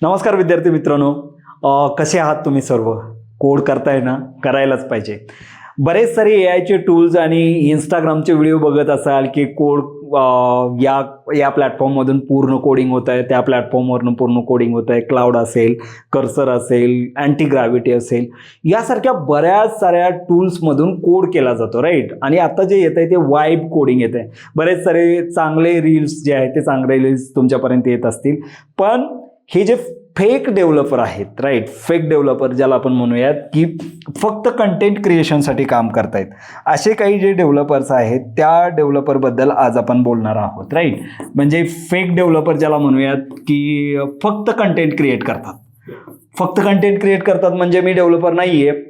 नमस्कार विद्यार्थी मित्रांनो, कसे आहात तुम्ही सर्व? कोड करताय ना? करायलाच पाहिजे. बरेच सारे एआयचे टूल्स आणि इंस्टाग्रामचे व्हिडिओ बघत असाल की कोड या या प्लॅटफॉर्ममधून पूर्ण कोडिंग होत आहे, त्या प्लॅटफॉर्मवरून पूर्ण कोडिंग होत आहे. क्लाउड असेल, कर्सर असेल, अँटी ग्रॅव्हिटी असेल, यासारख्या बऱ्याच साऱ्या टूल्समधून कोड केला जातो, राईट. आणि आता जे येत आहे ते वाइब कोडिंग येत आहे. बरेच सारे चांगले रील्स जे आहेत ते चांगले रील्स तुमच्यापर्यंत येत असतील, पण हे जे फेक डेव्हलपर आहेत, राईट, फेक डेव्हलपर ज्याला आपण म्हणूयात की फक्त कंटेंट क्रिएशनसाठी काम करतायत, असे काही जे डेव्हलपर्स आहेत त्या डेव्हलपरबद्दल आज आपण बोलणार आहोत, राईट. म्हणजे फेक डेव्हलपर ज्याला म्हणूयात की फक्त कंटेंट क्रिएट करतात. फक्त कंटेंट क्रिएट करतात म्हणजे मी डेव्हलपर नाही आहे,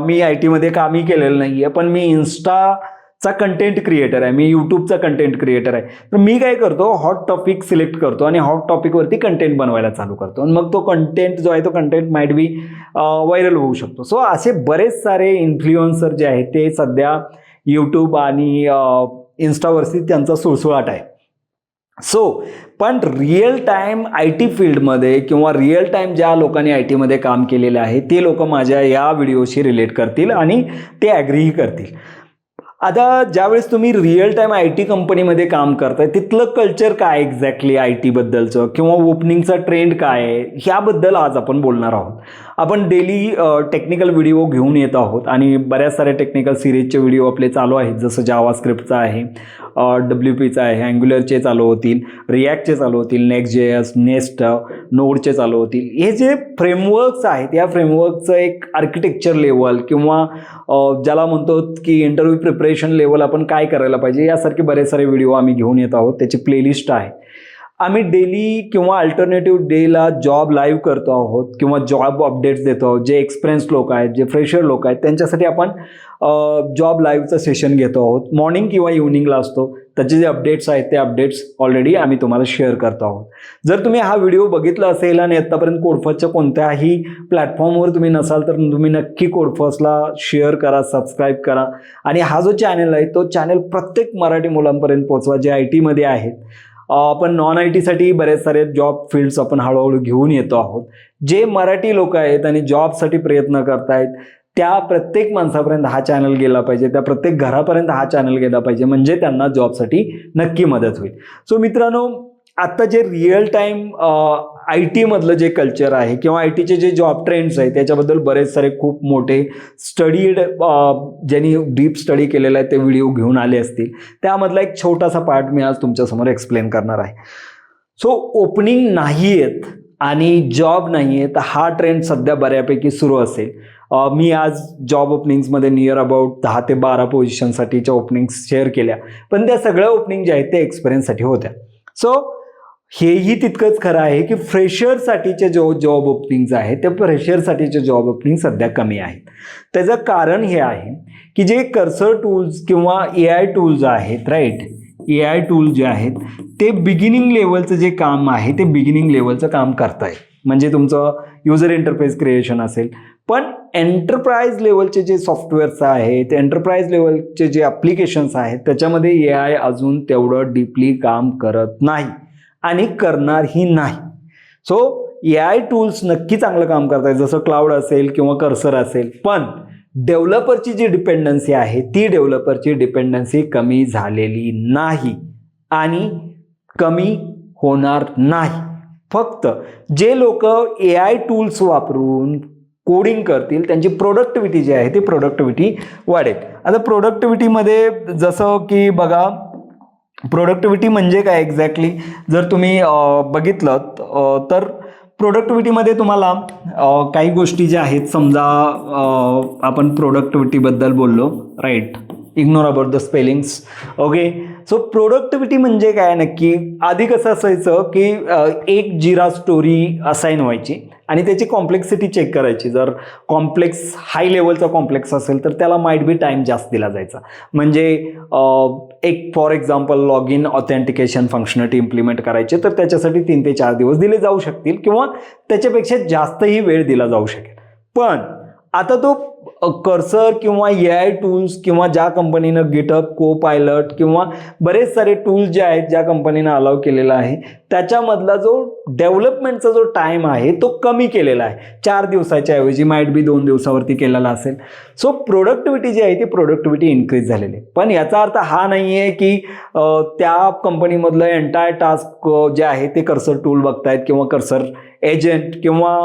मी IT मध्ये कामही केलेलं नाही आहे, पण मी इन्स्टाचा कंटेंट क्रिएटर आहे, मी यूट्यूबचा कंटेंट क्रिएटर आहे. तर मी काय करतो, हॉट टॉपिक सिलेक्ट करतो आणि हॉट टॉपिकवरती कंटेंट बनवायला चालू करतो आणि मग तो कंटेंट जो आहे तो कंटेंट माइट बी व्हायरल होऊ शकतो. सो असे बरेच सारे इन्फ्लुएन्सर जे आहेत ते सध्या यूट्यूब आणि इन्स्टावरती त्यांचा सुळसुळाट आहे. पण रिअल टाईम IT फील्डमध्ये किंवा रिअल टाईम ज्या लोकांनी IT मध्ये काम केलेलं आहे ते लोक माझ्या या व्हिडिओशी रिलेट करतील आणि ते ॲग्रीही करतील. आता ज्यावेळेस तुम्ही रिअल टाईम IT कंपनीमध्ये काम करताय, तिथलं कल्चर काय एक्झॅक्टली IT बद्दलचं किंवा ओपनिंगचा ट्रेंड काय आहे, ह्याबद्दल आज आपण बोलणार आहोत. आपण डेली टेक्निकल व्हिडिओ घेऊन येत आहोत आणि बऱ्याच साऱ्या टेक्निकल सिरीजचे व्हिडिओ आपले चालू आहेत, जसं जावास्क्रिप्टचा आहे, WPचा आहे, अँग्युलरचे चालू होतील, रिॲक्टचे चालू होतील, नेक्स्ट.js, नेस्ट, नोडचे चालू होतील. हे जे फ्रेमवर्क्स आहेत या फ्रेमवर्कचं एक आर्किटेक्चर लेवल किंवा ज्याला म्हणतो की इंटरव्ह्यू प्रिपरेशन लेवल आपण काय करायला पाहिजे, यासारखे बरेच सारे व्हिडिओ आम्ही घेऊन येत आहोत. त्याची प्लेलिस्ट आहे. आम्ही डेली किंवा अल्टरनेटिव्ह डेला जॉब लाईव्ह करतो आहोत किंवा जॉब अपडेट्स देतो आहोत. जे एक्सपिरियन्स लोक आहेत, जे फ्रेशर लोक आहेत, त्यांच्यासाठी आपण जॉब लाईव्हचं सेशन घेतो आहोत. मॉर्निंग किंवा इव्हनिंगला असतो. त्याचे जे अपडेट्स आहेत ते अपडेट्स ऑलरेडी आम्ही तुम्हाला शेअर करतो आहोत. जर तुम्ही हा व्हिडिओ बघितला असेल आणि आत्तापर्यंत कोडफर्स्टच्या कोणत्याही प्लॅटफॉर्मवर तुम्ही नसाल तर तुम्ही नक्की कोडफर्स्टला शेअर करा, सबस्क्राईब करा आणि हा जो चॅनल आहे तो चॅनल प्रत्येक मराठी मुलांपर्यंत पोहोचवा जे IT मध्ये आहेत. आपण नॉन IT साठी बरेच सारे जॉब फील्ड्स आपण हळूहळू घेऊन येतो आहोत. जे मराठी लोक आहेत आणि जॉबसाठी प्रयत्न करतायत त्या प्रत्येक माणसापर्यंत हा चॅनल गेला पाहिजे, त्या प्रत्येक घरापर्यंत हा चॅनल गेला पाहिजे, म्हणजे त्यांना जॉबसाठी नक्की मदत होईल. सो मित्रांनो, आत्ता जे रिअल टाईम IT मधलं जे कल्चर आहे किंवा ITचे जे जॉब ट्रेंड्स आहेत त्याच्याबद्दल बरेच सारे खूप मोठे स्टडीड ज्यांनी डीप स्टडी केलेला आहे ते व्हिडिओ घेऊन आले असतील. त्यामधला एक छोटासा पार्ट मी आज तुमच्यासमोर एक्सप्लेन करणार आहे. सो ओपनिंग नाही आहेत आणि जॉब नाही आहे, तर हा ट्रेंड सध्या बऱ्यापैकी सुरू असेल. मी आज जॉब ओपनिंग्समध्ये नियर अबाउट 10 ते 12 पोझिशनसाठीच्या ओपनिंग्स शेअर केल्या, पण त्या सगळ्या ओपनिंग ज्या आहेत ते एक्सपिरियन्ससाठी होत्या. सो हेही तितकंच खरं आहे की फ्रेशरसाठीचे जॉब ओपनिंग्स आहेत त्या फ्रेशरसाठीचे जॉब ओपनिंग सध्या कमी आहेत. त्याचं कारण हे आहे की जे कर्सर टूल्स किंवा AI टूल्स आहेत, राईट, AI टूल्स जे आहेत ते बिगिनिंग लेवलचं जे काम आहे ते बिगिनिंग लेवलचं काम करतायत. म्हणजे तुमचं युजर इंटरफेस क्रिएशन असेल, पण एंटरप्राइज लेवलचे जे सॉफ्टवेअर्स आहेत, एंटरप्राइज लेवलचे जे ॲप्लिकेशन्स आहेत त्याच्यामध्ये AI अजून तेवढं डीपली काम करत नाही आणि करणारही नाही. सो AI टूल्स नक्की चांगलं काम करत आहेत, जसं क्लाउड असेल किंवा कर्सर असेल, पण डेव्हलपरची जी डिपेंडन्सी आहे ती डेव्हलपरची डिपेंडन्सी कमी झालेली नाही आणि कमी होणार नाही. फक्त जे लोक AI टूल्स वापरून कोडिंग करतील त्यांची प्रोडक्टिव्हिटी जी आहे ती प्रोडक्टिव्हिटी वाढेल. आता प्रोडक्टिव्हिटीमध्ये जसं की बघा, प्रोडक्टिव्हिटी म्हणजे काय एक्झॅक्टली जर तुम्ही बघितलं तर प्रोडक्टिव्हिटीमध्ये तुम्हाला काही गोष्टी ज्या आहेत, समजा आपण प्रोडक्टिव्हिटीबद्दल बोललो, right, ignore about the spellings, okay. So productivity म्हणजे काय नक्की, आधी कसं असायचं की एक जिरा स्टोरी असाईन व्हायची आणि त्याची कॉम्प्लेक्सिटी चेक करायची. जर कॉम्प्लेक्स हाय लेवलचा कॉम्प्लेक्स असेल तर त्याला माइट बी टाईम जास्त दिला जायचा. म्हणजे एक for example log in authentication functionality implement करायचे तर त्याच्यासाठी 3 ते 4 दिवस दिले जाऊ शकतील किंवा त्याच्यापेक्षा जास्तही वेळ दिला जाऊ शकेल. पण आता तो कर्सर किंवा AI टूल्स किंवा ज्या कंपनीनं गिटहब कोपायलट किंवा बरेच सारे टूल्स जे आहेत ज्या कंपनीनं अलाव केलेला आहे त्याच्यामधला जो डेव्हलपमेंटचा जो टाइम आहे तो कमी केलेला आहे. 4 दिवसाच्या ऐवजी माइट बी 2 दिवसावरती केलेला असेल. सो प्रोडक्टिव्हिटी जी आहे ती प्रोडक्टिव्हिटी इन्क्रीज झालेली आहे. पण याचा अर्थ हा नाही आहे की त्या कंपनीमधलं एंटायर टास्क जे आहे ते कर्सर टूल बघतायत किंवा कर्सर एजंट किंवा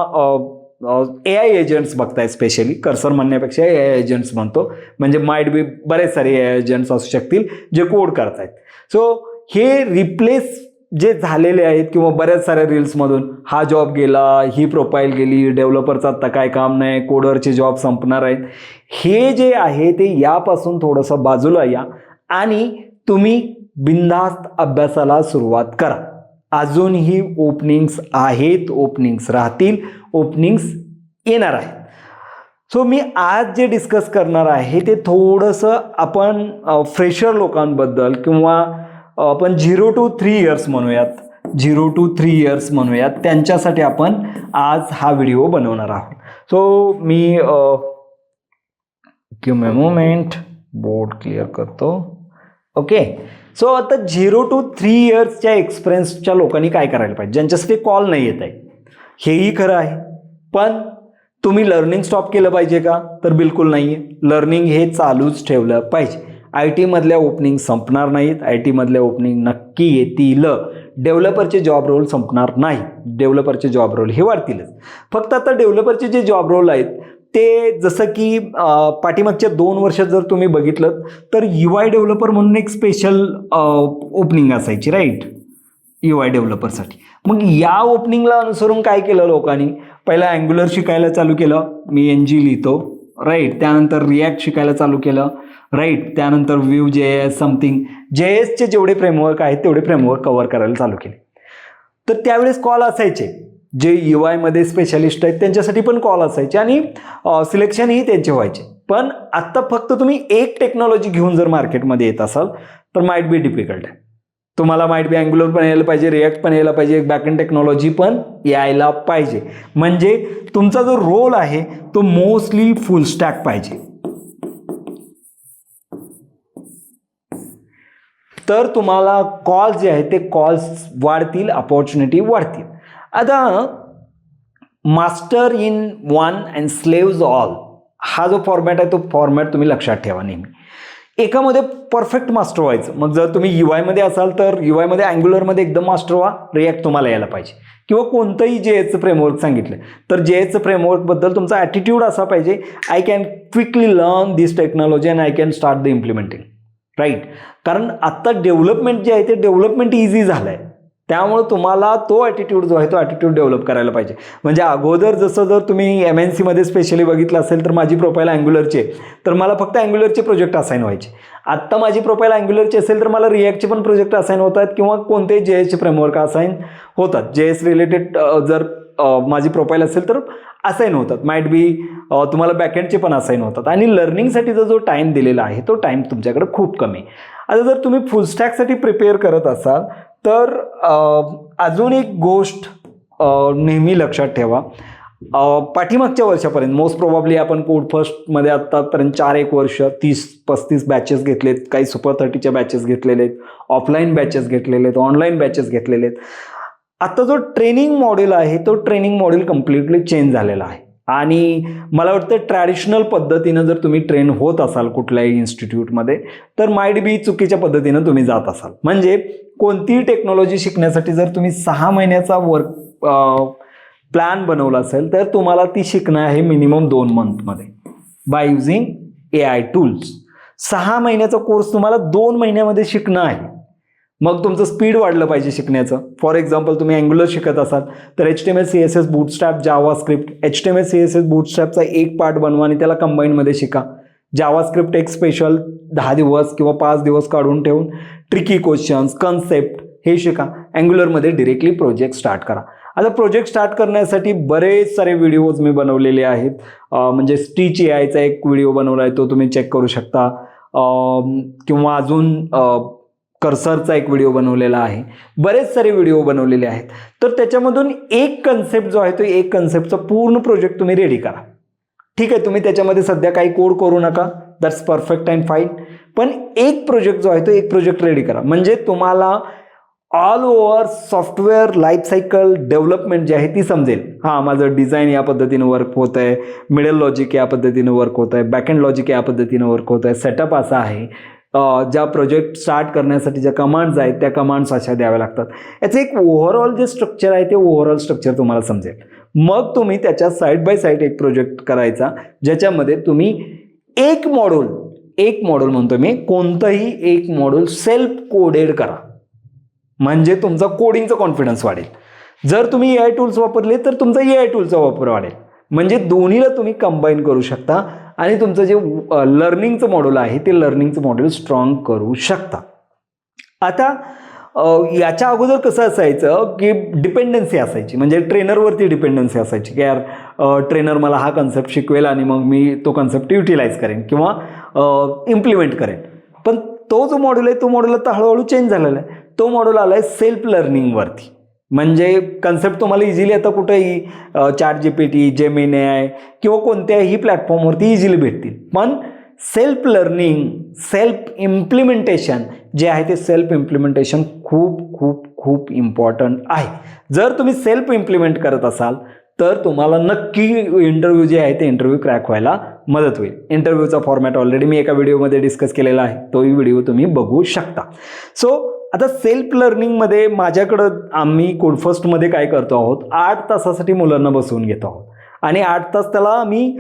AI एजंट्स बघताय. स्पेशली कर्सर म्हणण्यापेक्षा AI एजंट्स म्हणतो, म्हणजे माइट बी बरेच सारे AI एजंट्स असू शकतील जे कोड करतायत. सो हे रिप्लेस जे झालेले आहेत किंवा बऱ्याच साऱ्या रील्समधून हा जॉब गेला, ही प्रोफाईल गेली, डेव्हलपरचं आत्ता काय काम नाही, कोडरचे जॉब संपणार आहेत, हे जे आहे ते यापासून थोडंसं बाजूला या आणि तुम्ही बिनधास्त अभ्यासाला सुरुवात करा. अजूनही ओपनिंग्स आहेत, ओपनिंग्स राहतील, ओपनिंग्स येणार आहेत. सो मी आज जे डिस्कस करणार आहे ते थोडंसं आपण फ्रेशर लोकांबद्दल किंवा आपण 0 to 3 इयर्स म्हणूयात, 0 to 3 इयर्स म्हणूयात, त्यांच्यासाठी आपण आज हा व्हिडिओ बनवणार आहोत. So me give me moment, board clear करतो. ओके. सो आता 0 to 3 इयर्सच्या एक्सपिरियन्सच्या लोकांनी काय करायला पाहिजे, ज्यांच्यासाठी कॉल नाही येत आहे. हेही खरं आहे, पण तुम्ही लर्निंग स्टॉप केलं पाहिजे का, तर बिलकुल नाही आहे. लर्निंग हे चालूच ठेवलं पाहिजे. IT मधल्या ओपनिंग संपणार नाहीत, IT मधल्या ओपनिंग नक्की येतील. डेव्हलपरचे जॉब रोल संपणार नाही, डेव्हलपरचे जॉब रोल हे वाढतीलच. फक्त आता डेव्हलपरचे जे जॉब रोल आहेत ते जसं की पाठीमागच्या 2 वर्षात जर तुम्ही बघितलं तर UI डेव्हलपर म्हणून एक स्पेशल ओपनिंग असायची, राईट, UI डेव्हलपरसाठी. मग या ओपनिंगला अनुसरून काय केलं लोकांनी, पहिला अँग्युलर शिकायला चालू केलं, मी NG लिहितो, राईट, त्यानंतर रिॲक्ट शिकायला चालू केलं, राईट, त्यानंतर Vue.js समथिंग, JSचे जेवढे फ्रेमवर्क आहेत तेवढे फ्रेमवर्क कव्हर करायला चालू केले. तर त्यावेळेस कॉल असायचे, जे UI स्पेशलिस्ट आहेत त्यांच्यासाठी पण कॉल असायचे आणि सिलेक्शनही त्यांचे व्हायचे. पण आत्ता फक्त तुम्ही एक टेक्नॉलॉजी घेऊन जर मार्केटमध्ये येत असाल तर माइट बी डिफिकल्ट आहे. तुम्हाला माइट बी अँग्युलर पण यायला पाहिजे, रिॲक्ट पण यायला पाहिजे, बॅकएंड टेक्नॉलॉजी पण यायला पाहिजे. म्हणजे तुमचा जो रोल आहे तो मोस्टली फुल स्टॅक पाहिजे. तर तुम्हाला कॉल जे आहे ते कॉल्स वाढतील, अपॉर्च्युनिटी वाढतील. आता master in one and slaves all हा जो फॉर्मॅट आहे तो फॉर्मॅट तुम्ही लक्षात ठेवा नेहमी. एकामध्ये परफेक्ट मास्टर व्हायचं. मग जर तुम्ही UI असाल तर UI अँग्युलरमध्ये एकदम मास्टर व्हा, रिॲक्ट तुम्हाला यायला पाहिजे किंवा कोणतंही JSचं फ्रेमवर्क सांगितलं तर JSचं फ्रेमवर्कबद्दल तुमचा ॲटिट्यूड असा पाहिजे, I can quickly learn this technology and I can start the implementing, right. कारण आत्ता डेव्हलपमेंट जे आहे ते डेव्हलपमेंट इझी झालं आहे, त्यामुळे तुम्हाला तो ॲटिट्यूड जो आहे तो ॲटिट्यूड डेव्हलप करायला पाहिजे. म्हणजे अगोदर जसं जर तुम्ही MNCमध्ये स्पेशली बघितलं असेल तर माझी प्रोफाईल अँग्युलरची, तर मला फक्त अँग्युलरचे प्रोजेक्ट असाईन व्हायचे. आत्ता माझी प्रोफाईल अँग्युलरची असेल तर मला रिॲक्टचे पण प्रोजेक्ट असाईन होतात किंवा कोणतेही JSचे फ्रेमवर्क असाईन होतात. JS रिलेटेड जर माझी प्रोफाईल असेल तर असाईन होतात. माइट बी तुम्हाला बॅकएंडचे पण असाईन होतात. आणि लर्निंगसाठीचा जो टाईम दिलेला आहे तो टाईम तुमच्याकडे खूप कमी. आता जर तुम्ही फुल स्टॅकसाठी प्रिपेअर करत असाल तर अजून एक गोष्ट नेहमी लक्षात ठेवा, पाठीमागच्या वर्षापर्यंत मोस्ट प्रोबॅबली आपण कोड फर्स्टमध्ये आत्तापर्यंत 4-1 वर्ष 30-35 बॅचेस घेतलेत, काही सुपर 30च्या बॅचेस घेतलेले आहेत, ऑफलाईन बॅचेस घेतलेले आहेत, ऑनलाईन बॅचेस घेतलेले आहेत. आता जो ट्रेनिंग मॉड्यूल आहे तो ट्रेनिंग मॉड्यूल कम्प्लिटली चेंज झालेला आहे. आणि मला वाटतं ट्रॅडिशनल पद्धतीनं जर तुम्ही ट्रेन होत असाल कुठल्याही इन्स्टिट्यूटमध्ये तर माइट बी चुकीच्या पद्धतीनं तुम्ही जात असाल. म्हणजे कोणतीही टेक्नॉलॉजी शिकण्यासाठी जर तुम्ही 6 महिन्याचा वर्क प्लॅन बनवला असेल तर तुम्हाला ती शिकणं आहे मिनिमम 2 मंथमध्ये बाय युझिंग AI टूल्स. 6 महिन्याचा कोर्स तुम्हाला 2 महिन्यामध्ये शिकणं आहे. मग तुमचं स्पीड वाढलं पाहिजे शिकण्याचं. फॉर एक्झाम्पल तुम्ही अँग्युलर शिकत असाल तर HTML CSS bootstrap JavaScript, HTML CSS बूटस्ट्रॅपचा एक पार्ट बनवा आणि त्याला कंबाईनमध्ये शिका. जावास्क्रिप्ट एक स्पेशल 10 दिवस किंवा 5 दिवस काढून ठेवून ट्रिकी क्वेश्चन्स, कन्सेप्ट हे शिका. अँग्युलरमध्ये डिरेक्टली प्रोजेक्ट स्टार्ट करा. आता प्रोजेक्ट स्टार्ट करण्यासाठी बरेच सारे व्हिडिओज मी बनवलेले आहेत. म्हणजे स्टिच AIचा एक व्हिडिओ बनवला आहे, तो तुम्ही चेक करू शकता. किंवा अजून कर्सरचा एक व्हिडिओ बनवलेला आहे. बरेच सारे व्हिडिओ बनवलेले आहेत. तर त्याच्यामधून एक कन्सेप्ट जो आहे तो एक कन्सेप्टचा पूर्ण प्रोजेक्ट तुम्ही रेडी करा. ठीक आहे, तुम्ही त्याच्यामध्ये सध्या काही कोड करू नका, दॅट्स परफेक्ट अँड फाईन. पण एक प्रोजेक्ट जो आहे तो एक प्रोजेक्ट रेडी करा, म्हणजे तुम्हाला all over software life cycle development जी आहे ती समजेल. हां, माझं डिझाईन या पद्धतीनं वर्क होत आहे, मिडल लॉजिक या पद्धतीनं वर्क होत आहे, बॅकएंड लॉजिक या पद्धतीनं वर्क होत आहे, सेटअप असा आहे, ज्या प्रोजेक्ट स्टार्ट करण्यासाठी ज्या कमांड्स आहेत त्या कमांड्स अशा द्याव्या लागतात. याचं एक ओव्हरऑल जे स्ट्रक्चर आहे ते ओव्हरऑल स्ट्रक्चर तुम्हाला समजेल. मग तुम्ही त्याच्या साईड बाय साईड एक प्रोजेक्ट करायचा, ज्याच्यामध्ये तुम्ही एक मॉड्यूल म्हणतो मी, कोणतंही एक मॉड्यूल सेल्फ कोडेड करा, म्हणजे तुमचा कोडिंगचा कॉन्फिडन्स वाढेल. जर तुम्ही AI टूल्स वापरले तर तुमचा AI टूलचा वापर वाढेल, म्हणजे दोन्हीला तुम्ही कंबाईन करू शकता आणि तुमचं जे लर्निंगचं मॉड्यूल आहे ते लर्निंगचं मॉड्यूल स्ट्रॉंग करू शकता. आता याच्या अगोदर कसं असायचं की डिपेंडन्सी असायची, म्हणजे ट्रेनरवरती डिपेंडन्सी असायची की यार ट्रेनर मला हा कन्सेप्ट शिकवेल आणि मग मी तो कन्सेप्ट युटिलाइज करेन किंवा इम्प्लिमेंट करेन. पण तो जो मॉड्यूल आहे तो मॉड्यूल आता हळूहळू चेंज झालेला आहे. तो मॉड्यूल आला आहे सेल्फ लर्निंगवरती, म्हणजे कन्सेप्ट तुम्हाला इझिली आता कुठेही ChatGPT, जेमिनी किंवा कोणत्याही प्लॅटफॉर्मवरती इझिली भेटतील. पण सेल्फ लर्निंग, सेल्फ इम्प्लिमेंटेशन जे आहे ते सेल्फ इम्प्लिमेंटेशन खूप खूप खूप इम्पॉर्टंट आहे. जर तुम्ही सेल्फ इम्प्लिमेंट करत असाल तर तुम्हाला नक्की इंटरव्ह्यू जे आहे ते इंटरव्ह्यू क्रॅक व्हायला मदत होईल. इंटरव्ह्यूचा फॉर्मॅट ऑलरेडी मी एका व्हिडिओमध्ये डिस्कस केलेला आहे, तोही व्हिडिओ तुम्ही बघू शकता. सो आता सेल्फ लर्निंगमध्ये माझ्याकडं आम्ही कोडफर्स्टमध्ये काय करतो आहोत, 8 तासासाठी मुलांना बसवून घेतो आहोत आणि 8 तास त्याला आम्ही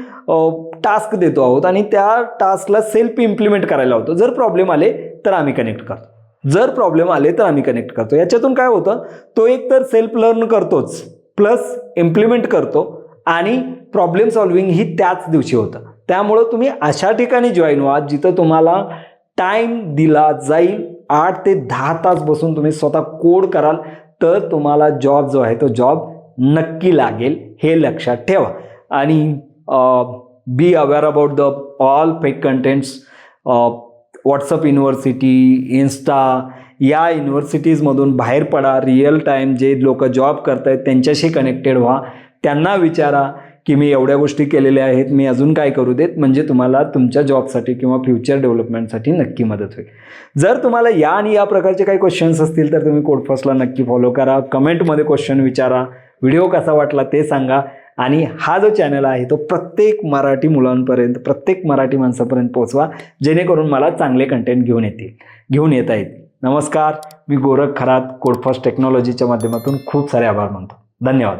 टास्क देतो आहोत आणि त्या टास्कला सेल्फ इम्प्लिमेंट करायला होतो. जर प्रॉब्लेम आले तर आम्ही कनेक्ट करतो. याच्यातून काय होतं, तो एक तर सेल्फ लर्न करतोच प्लस इम्प्लिमेंट करतो आणि प्रॉब्लेम सॉल्व्हिंग ही त्याच दिवशी होतं. त्यामुळं तुम्ही अशा ठिकाणी जॉईन व्हा जिथं तुम्हाला टाईम दिला जाईल. 8 ते 10 तास बसून तुम्ही स्वतः कोड कराल तर तुम्हाला जॉब जो आहे तो जॉब नक्की लागेल, हे लक्षात ठेवा. आणि be aware about the all fake contents. WhatsApp university, Insta या युनिव्हर्सिटीजमधून बाहेर पडा. रिअल टाईम जे लोक जॉब करत आहेत त्यांच्याशी कनेक्टेड व्हा. त्यांना विचारा की मी एवढ्या गोष्टी केलेल्या आहेत, मी अजून काय करू देत, म्हणजे तुम्हाला तुमच्या जॉबसाठी किंवा फ्युचर डेव्हलपमेंटसाठी नक्की मदत होईल. जर तुम्हाला या आणि या प्रकारचे काही क्वेश्चन्स असतील तर तुम्ही कोडफर्स्टला नक्की फॉलो करा. कमेंटमध्ये क्वेश्चन विचारा. व्हिडिओ कसा वाटला ते सांगा. आणि हा जो चॅनल आहे तो प्रत्येक मराठी मुलांपर्यंत, प्रत्येक मराठी माणसापर्यंत पोहोचवा, जेणेकरून मला चांगले कंटेंट घेऊन येता येईल. नमस्कार, मी गोरख खरात, कोडफर्स्ट टेक्नॉलॉजीच्या माध्यमातून खूप सारे आभार मानतो. धन्यवाद.